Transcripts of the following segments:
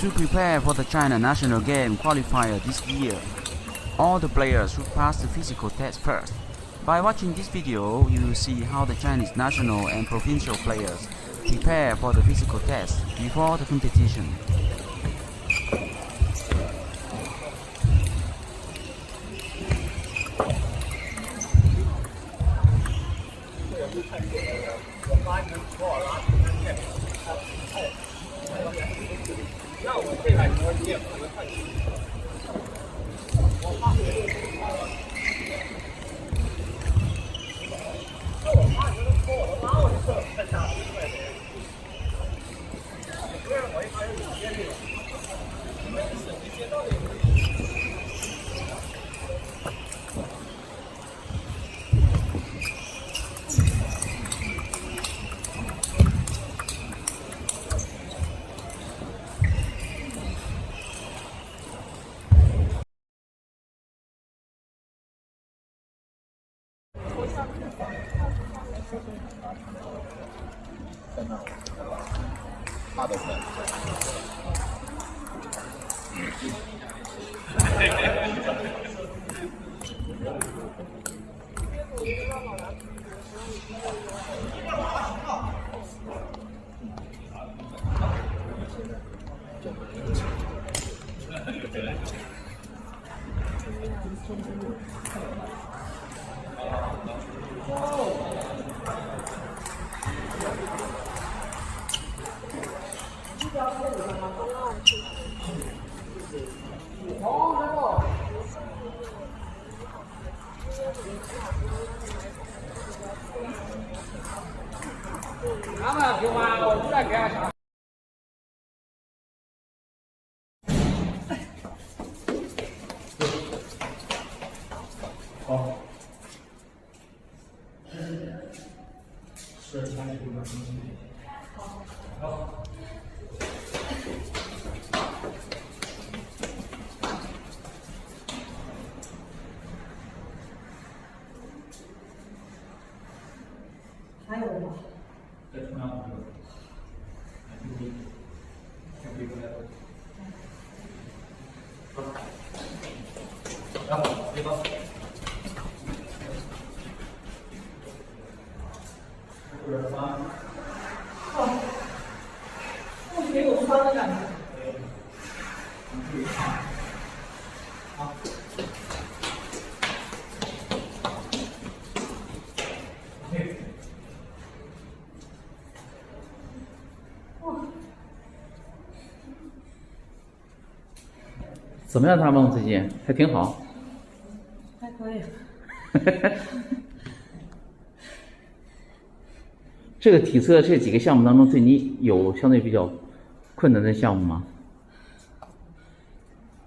To prepare for the China national game qualifier this year, all the players should pass the physical test first. By watching this video, you will see how the Chinese national and provincial players prepare for the physical test before the competition.还有吗？不觉有酸的感觉。怎么样，大梦最近还挺好，还可以。这个体测这几个项目当中，对你有相对比较困难的项目吗？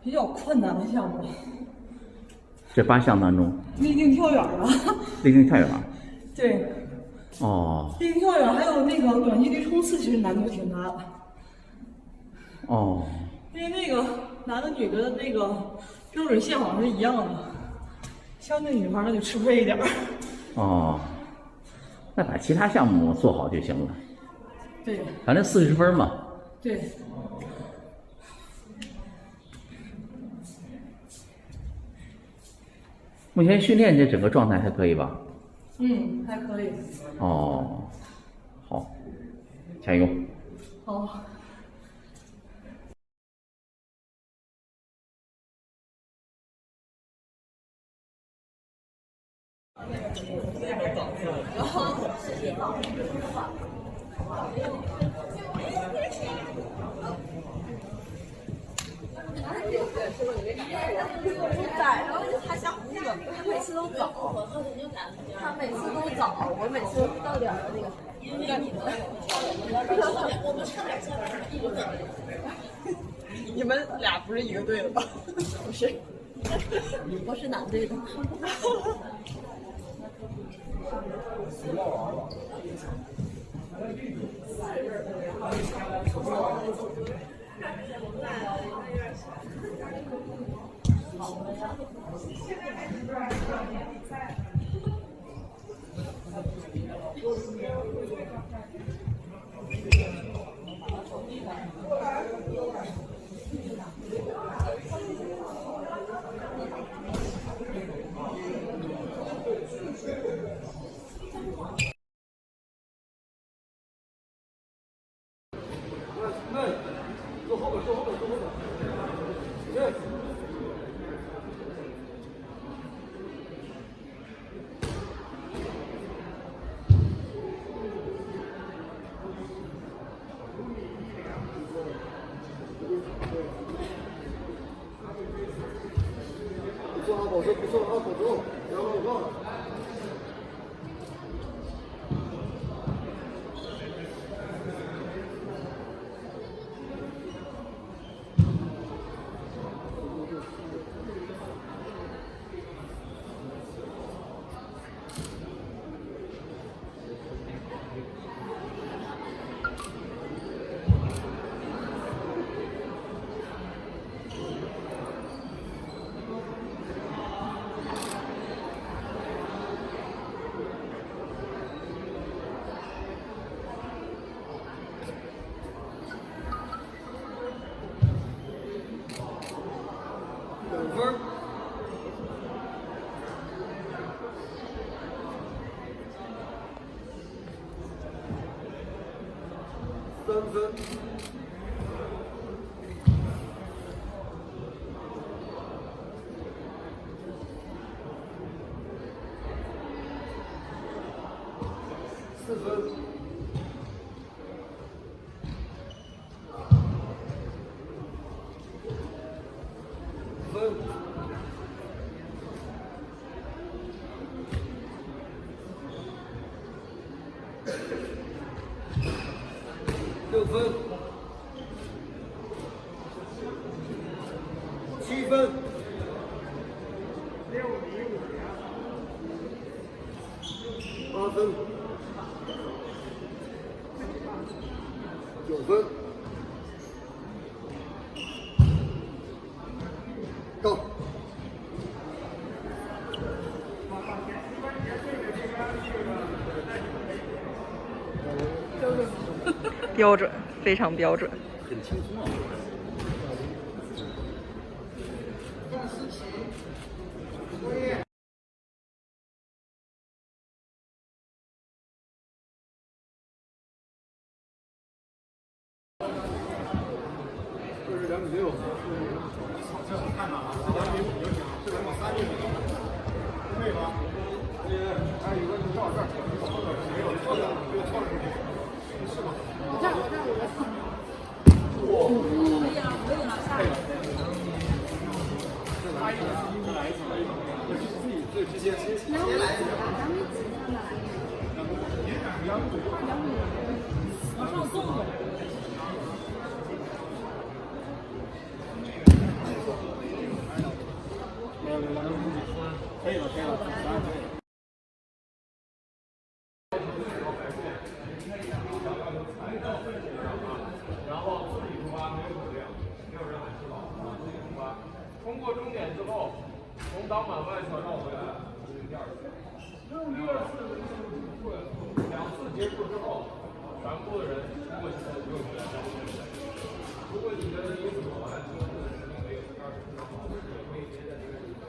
比较困难的项目，这8项当中，立定跳远了。立定跳远。对，哦立定跳远还有那个短距离冲刺，其实难度挺大的。哦，因为那个男的女的那个标准线好像是一样的，相对女孩那就吃亏一点。哦，那把其他项目做好就行了。对，反正40分嘛。对。目前训练这整个状态还可以吧？还可以。哦，好，加油。好。在，然后他下午他每次都早，他每次都早，我每次到点儿那个。因为你们我们差点下边一直等。你们俩不是一个队的吧？不是，我是男队的。口是不错，二口中，然后忘了。2分。3分。4分。分。6分。7分。8分。9分。到。标准，非常标准。很轻松啊。这是2.6米。这我看了啊，2.5米就行，是2.3米。对吧？还有一个就到这儿，没有错的，就错了出去。是吗？我这儿。最直接，先来一个。往上送的。可以了，可以了，当然可以了。然后自己出发，没有酒店，没有人喊吃饱，自己出发。通过终点之后，从当满外侧绕回来，这是第2次。用第2次的2次结束之后，全部的人通过现在不用回来。如果你觉得你走完，全部的人没有第2次之后，也可以接在这个地方。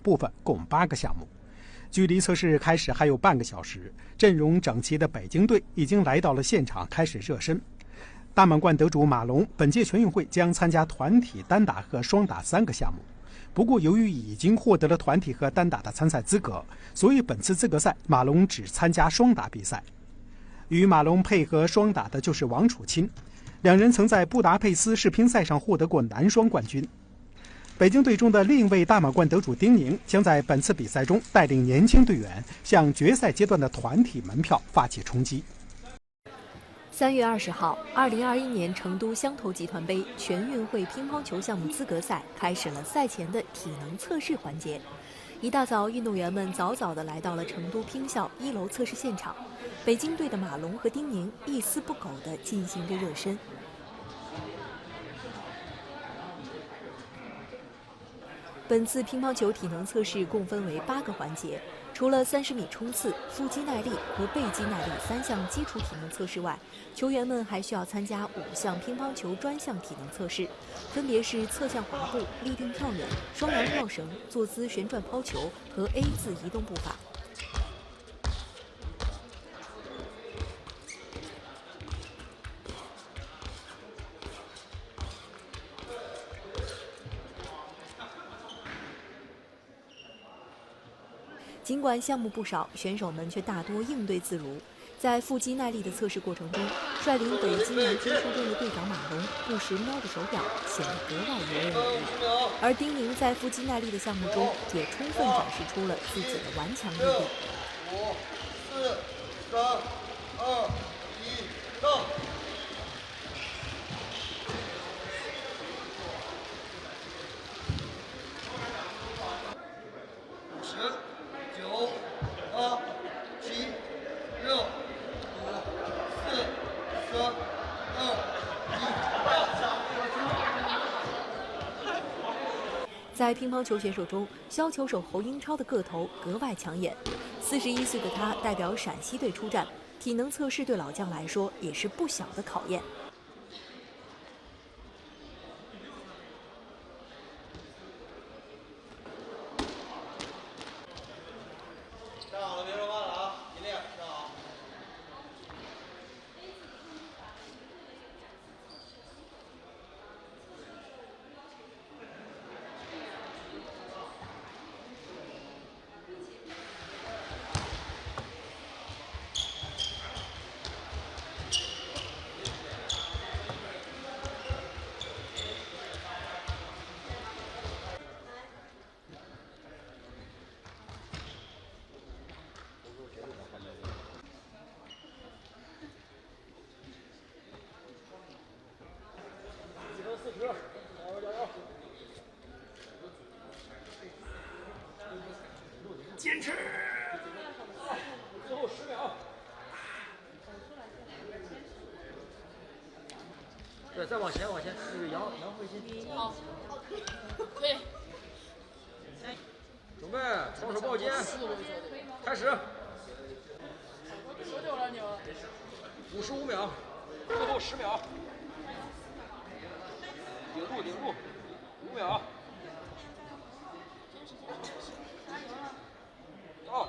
部分共8个项目，距离测试开始还有半个小时，阵容整齐的北京队已经来到了现场开始热身。大满贯得主马龙本届全运会将参加团体、单打和双打3个项目，不过由于已经获得了团体和单打的参赛资格，所以本次资格赛马龙只参加双打比赛。与马龙配合双打的就是王楚钦，两人曾在布达佩斯世乒赛上获得过男双冠军。北京队中的另一位大满贯得主丁宁将在本次比赛中带领年轻队员向决赛阶段的团体门票发起冲击。3月20号，2021年成都乡投集团杯全运会乒乓球项目资格赛开始了赛前的体能测试环节。一大早，运动员们早早地来到了成都乒校1楼测试现场。北京队的马龙和丁宁一丝不苟地进行着热身。本次乒乓球体能测试共分为8个环节，除了30米冲刺、腹肌耐力和背肌耐力3项基础体能测试外，球员们还需要参加5项乒乓球专项体能测试，分别是侧向滑步、立定跳远、双摇跳绳、坐姿旋转抛球和 A 字移动步伐。尽管项目不少，选手们却大多应对自如。在腹肌耐力的测试过程中，率领北京男乒术队的队长马龙不时瞄着手表，显得格外游刃有余。而丁宁在腹肌耐力的项目中，也充分展示出了自己的顽强毅力。5、4、3、2、1，到！在乒乓球选手中，削球手侯英超的个头格外抢眼。41岁的他代表陕西队出战，体能测试对老将来说也是不小的考验。站好了，别说话了啊！一列，站好。坚持，最后10秒。对，再往前，那个扬回心。好，可以。准备，双手抱肩，开始。多久了你55秒，最后10秒。顶住，5秒。到。